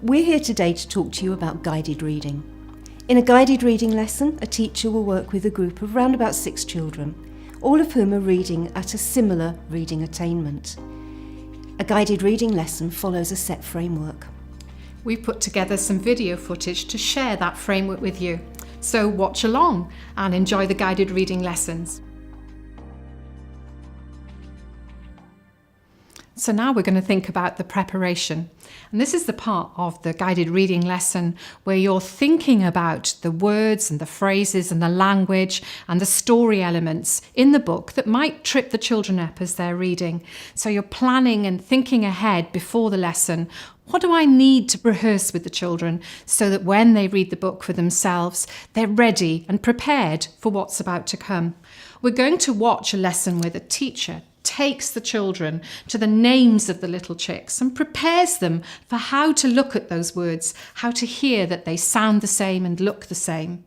We're here today to talk to you about guided reading. In a guided reading lesson, a teacher will work with a group of around about 6 children, all of whom are reading at a similar reading attainment. A guided reading lesson follows a set framework. We've put together some video footage to share that framework with you. So watch along and enjoy the guided reading lessons. So now we're going to think about the preparation. And this is the part of the guided reading lesson where you're thinking about the words and the phrases and the language and the story elements in the book that might trip the children up as they're reading. So you're planning and thinking ahead before the lesson. What do I need to rehearse with the children so that when they read the book for themselves, they're ready and prepared for what's about to come? We're going to watch a lesson where the teacher takes the children to the names of the little chicks and prepares them for how to look at those words, how to hear that they sound the same and look the same.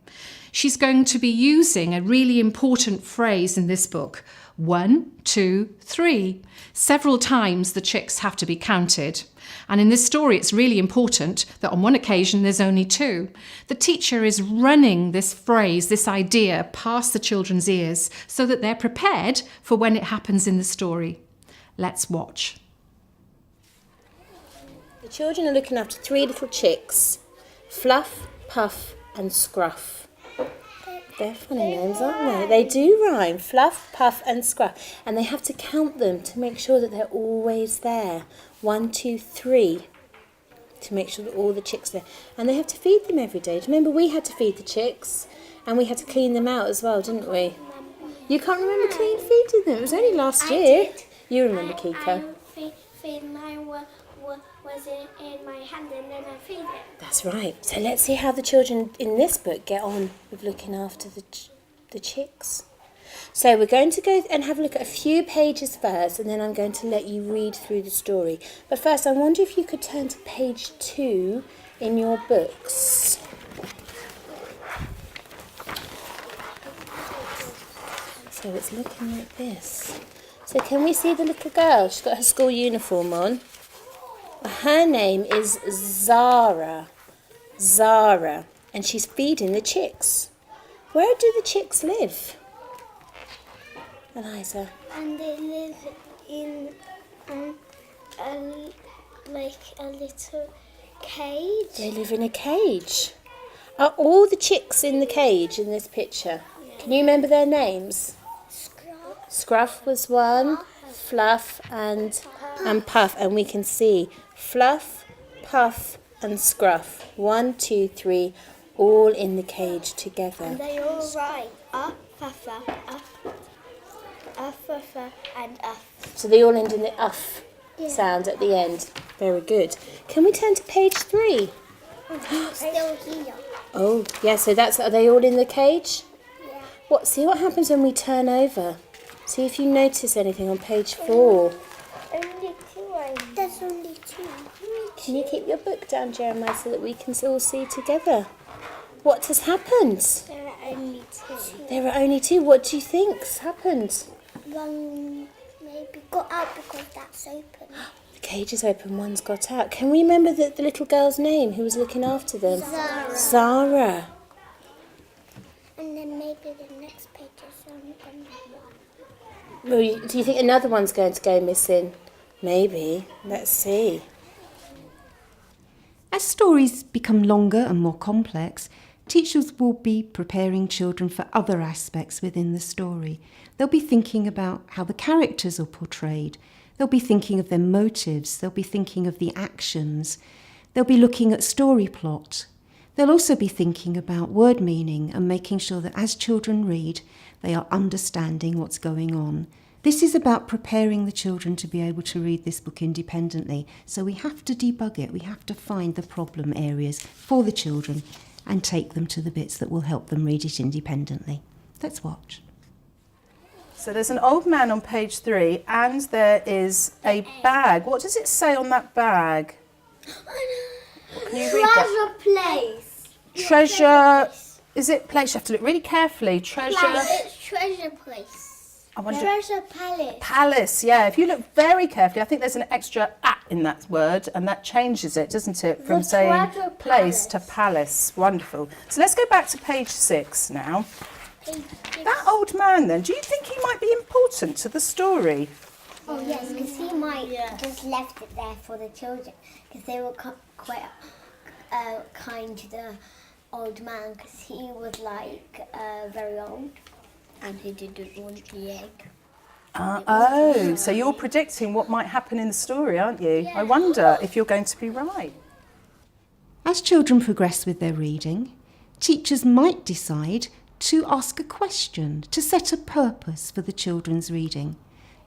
She's going to be using a really important phrase in this book, 1, 2, 3. Several times the chicks have to be counted. And in this story, it's really important that on one occasion there's only 2. The teacher is running this phrase, this idea, past the children's ears so that they're prepared for when it happens in the story. Let's watch. The children are looking after 3 little chicks, Fluff, Puff and Scruff. They're funny names, aren't they? They do rhyme, Fluff, Puff and Scruff. And they have to count them to make sure that they're always there. 1, 2, 3, to make sure that all the chicks are there. And they have to feed them every day. Do you remember we had to feed the chicks? And we had to clean them out as well, didn't we? You can't remember feeding them? It was only last year. Did. You remember, Kiko? I feed mine was in my hand and then I feed it. That's right. So let's see how the children in this book get on with looking after the chicks. So we're going to go and have a look at a few pages first, and then I'm going to let you read through the story. But first, I wonder if you could turn to page 2 in your books. So it's looking like this. So can we see the little girl? She's got her school uniform on. Her name is Zara, and she's feeding the chicks. Where do the chicks live, Eliza? And they live in like a little cage. They live in a cage. Are all the chicks in the cage in this picture? Yeah. Can you remember their names? Scruff. Scruff was one, Fluff and Puff, and we can see Fluff, Puff and Scruff. 1, 2, 3, all in the cage together. And they all rhyme. Fuffa, fuffa and So they all end in the uff Yeah. sound at the end. Very good. Can we turn to page 3? Still here. Oh, yeah, so are they all in the cage? Yeah. See what happens when we turn over. See if you notice anything on page 4. Only 2. There's only 2. Can you keep your book down, Jeremiah, so that we can all see together? What has happened? There are only 2. There are only 2. What do you think's happened? One maybe got out because that's open. The cage is open, one's got out. Can we remember the little girl's name who was looking after them? Zara. And then maybe the next page is only going to be 1. Well, do you think another one's going to go missing? Maybe. Let's see. As stories become longer and more complex, teachers will be preparing children for other aspects within the story. They'll be thinking about how the characters are portrayed. They'll be thinking of their motives. They'll be thinking of the actions. They'll be looking at story plot. They'll also be thinking about word meaning and making sure that as children read, they are understanding what's going on. This is about preparing the children to be able to read this book independently. So we have to debug it. We have to find the problem areas for the children and take them to the bits that will help them read it independently. Let's watch. So there's an old man on page 3 and there is a bag. What does it say on that bag? Can you read that? Treasure place. Treasure. Is it place? You have to look really carefully. Treasure. It's treasure place. I wonder. Treasure palace. Palace, yeah. If you look very carefully, I think there's an extra in that word, and that changes it, doesn't it? From The saying treasure place to palace. palace. Wonderful. So let's go back to page 6 now. Page That old man then, do you think he might be important to the story? Oh yes, because he might just left it there for the children, because they were quite kind to the old man, because he was like very old, and he didn't want the egg. So you're predicting what might happen in the story, aren't you? Yeah. I wonder if you're going to be right. As children progress with their reading, teachers might decide to ask a question to set a purpose for the children's reading.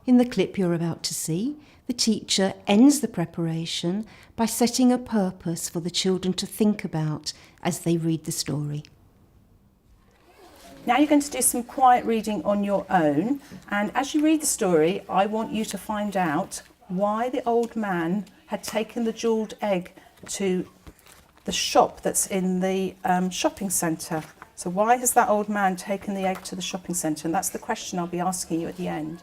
In the clip you're about to see, the teacher ends the preparation by setting a purpose for the children to think about as they read the story. Now you're going to do some quiet reading on your own, and as you read the story, I want you to find out why the old man had taken the jewelled egg to the shop that's in the shopping centre. So why has that old man taken the egg to the shopping centre? And that's the question I'll be asking you at the end.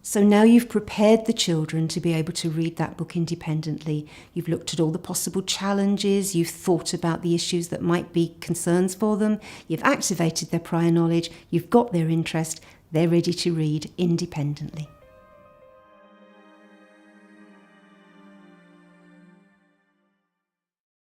So now you've prepared the children to be able to read that book independently. You've looked at all the possible challenges, you've thought about the issues that might be concerns for them, you've activated their prior knowledge, you've got their interest, they're ready to read independently.